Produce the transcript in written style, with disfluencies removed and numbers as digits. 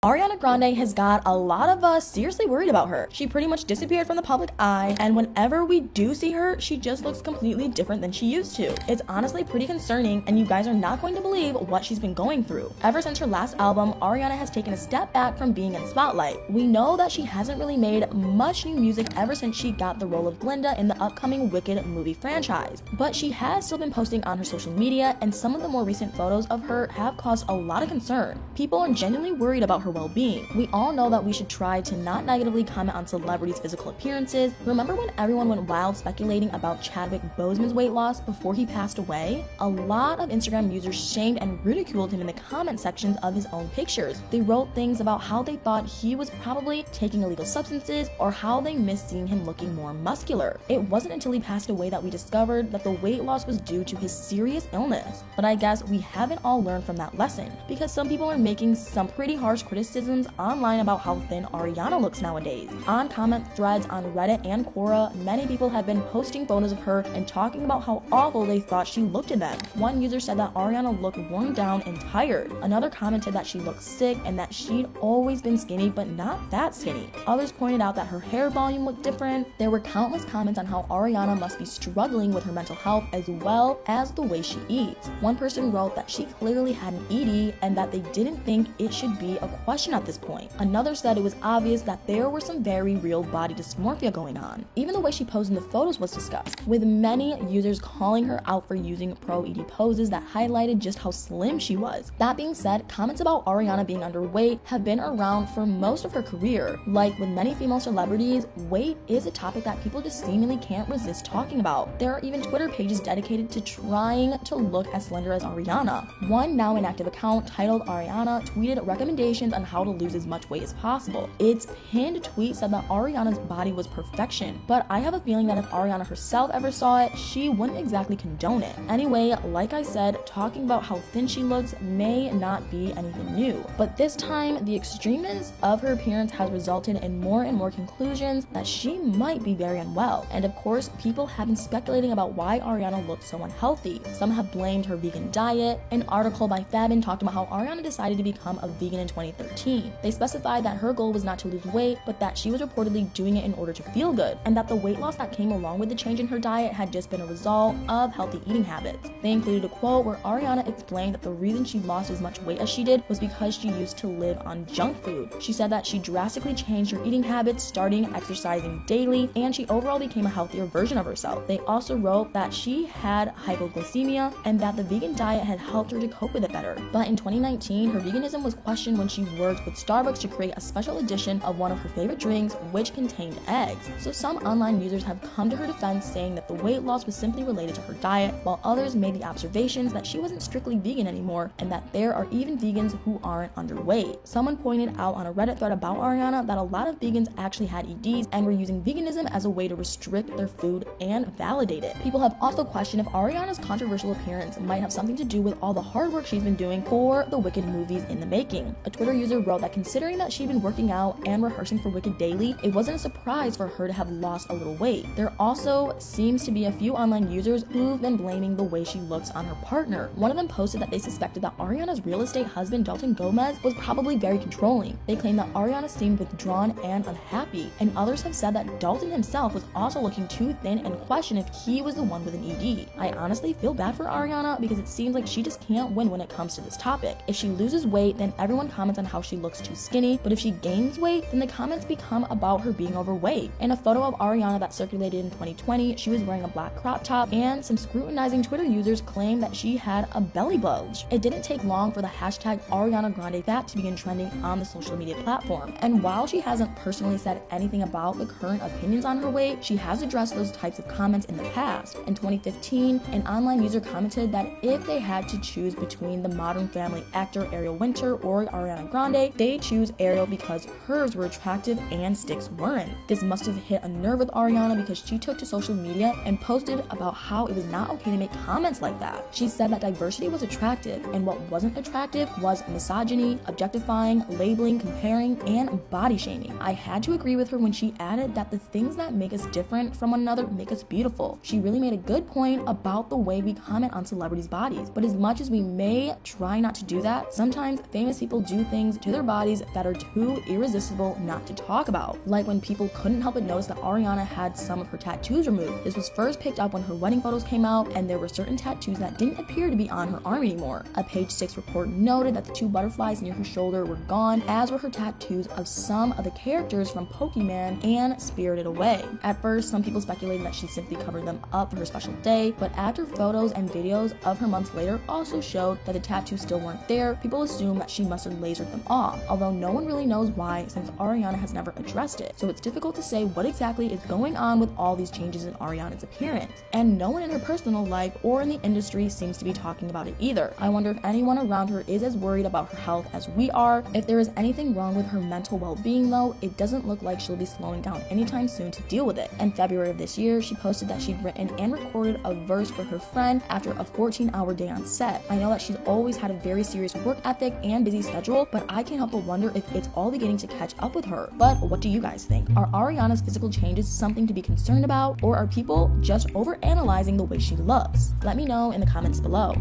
Ariana Grande has got a lot of us seriously worried about her. She pretty much disappeared from the public eye, and whenever we do see her, she just looks completely different than she used to. It's honestly pretty concerning, and you guys are not going to believe what she's been going through. Ever since her last album, Ariana has taken a step back from being in the spotlight. We know that she hasn't really made much new music ever since she got the role of Glinda in the upcoming Wicked movie franchise, but she has still been posting on her social media, and some of the more recent photos of her have caused a lot of concern. People are genuinely worried about her well-being. We all know that we should try to not negatively comment on celebrities' physical appearances. Remember when everyone went wild speculating about Chadwick Boseman's weight loss before he passed away? A lot of Instagram users shamed and ridiculed him in the comment sections of his own pictures. They wrote things about how they thought he was probably taking illegal substances or how they missed seeing him looking more muscular. It wasn't until he passed away that we discovered that the weight loss was due to his serious illness. But I guess we haven't all learned from that lesson, because some people are making some pretty harsh criticisms online about how thin Ariana looks nowadays. On comment threads on Reddit and Quora, many people have been posting photos of her and talking about how awful they thought she looked to them. One user said that Ariana looked worn down and tired. Another commented that she looked sick and that she'd always been skinny but not that skinny. Others pointed out that her hair volume looked different. There were countless comments on how Ariana must be struggling with her mental health as well as the way she eats. One person wrote that she clearly had an ED and that they didn't think it should be a question at this point. Another said it was obvious that there were some very real body dysmorphia going on. Even the way she posed in the photos was discussed, with many users calling her out for using pro-ED poses that highlighted just how slim she was. That being said, comments about Ariana being underweight have been around for most of her career. Like with many female celebrities, weight is a topic that people just seemingly can't resist talking about. There are even Twitter pages dedicated to trying to look as slender as Ariana. One now inactive account titled Ariana tweeted recommendations on how to lose as much weight as possible. Its pinned tweet said that Ariana's body was perfection, but I have a feeling that if Ariana herself ever saw it, she wouldn't exactly condone it. Anyway, like I said, talking about how thin she looks may not be anything new, but this time the extremeness of her appearance has resulted in more and more conclusions that she might be very unwell. And of course, people have been speculating about why Ariana looks so unhealthy. Some have blamed her vegan diet. An article by Fabin talked about how Ariana decided to become a vegan in 2013. They specified that her goal was not to lose weight, but that she was reportedly doing it in order to feel good, and that the weight loss that came along with the change in her diet had just been a result of healthy eating habits. They included a quote where Ariana explained that the reason she lost as much weight as she did was because she used to live on junk food. She said that she drastically changed her eating habits, starting exercising daily, and she overall became a healthier version of herself. They also wrote that she had hypoglycemia and that the vegan diet had helped her to cope with it better. But in 2019, her veganism was questioned when she worked with Starbucks to create a special edition of one of her favorite drinks, which contained eggs. So some online users have come to her defense, saying that the weight loss was simply related to her diet, while others made the observations that she wasn't strictly vegan anymore and that there are even vegans who aren't underweight. Someone pointed out on a Reddit thread about Ariana that a lot of vegans actually had EDs and were using veganism as a way to restrict their food and validate it. People have also questioned if Ariana's controversial appearance might have something to do with all the hard work she's been doing for the Wicked movies in the making. A Twitter user wrote that considering that she'd been working out and rehearsing for Wicked daily, it wasn't a surprise for her to have lost a little weight. There also seems to be a few online users who've been blaming the way she looks on her partner. One of them posted that they suspected that Ariana's real estate husband Dalton Gomez was probably very controlling. They claimed that Ariana seemed withdrawn and unhappy, and others have said that Dalton himself was also looking too thin and question if he was the one with an ED. I honestly feel bad for Ariana because it seems like she just can't win when it comes to this topic. If she loses weight, then everyone comments on how she looks too skinny, but if she gains weight, then the comments become about her being overweight. In a photo of Ariana that circulated in 2020, she was wearing a black crop top, and some scrutinizing Twitter users claimed that she had a belly bulge. It didn't take long for the hashtag Ariana Grande fat to begin trending on the social media platform, and while she hasn't personally said anything about the current opinions on her weight, she has addressed those types of comments in the past. In 2015, an online user commented that if they had to choose between the Modern Family actor Ariel Winter or Ariana Grande, they'd choose Ariel because hers were attractive and sticks weren't. This must have hit a nerve with Ariana because she took to social media and posted about how it was not okay to make comments like that. She said that diversity was attractive, and what wasn't attractive was misogyny, objectifying, labeling, comparing, and body shaming. I had to agree with her when she added that the things that make us different from one another make us beautiful. She really made a good point about the way we comment on celebrities' bodies, but as much as we may try not to do that, sometimes famous people do things things to their bodies that are too irresistible not to talk about. Like when people couldn't help but notice that Ariana had some of her tattoos removed. This was first picked up when her wedding photos came out, and there were certain tattoos that didn't appear to be on her arm anymore. A Page 6 report noted that the 2 butterflies near her shoulder were gone, as were her tattoos of some of the characters from Pokemon and Spirited Away. At first, some people speculated that she simply covered them up for her special day, but after photos and videos of her months later also showed that the tattoos still weren't there, people assume that she must have lasered them off, although no one really knows why since Ariana has never addressed it. So it's difficult to say what exactly is going on with all these changes in Ariana's appearance, and no one in her personal life or in the industry seems to be talking about it either. I wonder if anyone around her is as worried about her health as we are. If there is anything wrong with her mental well-being though, it doesn't look like she'll be slowing down anytime soon to deal with it. In February of this year, she posted that she'd written and recorded a verse for her friend after a 14-hour day on set. I know that she's always had a very serious work ethic and busy schedule, but I can't help but wonder if it's all beginning to catch up with her. But what do you guys think? Are Ariana's physical changes something to be concerned about, or are people just overanalyzing the way she looks? Let me know in the comments below.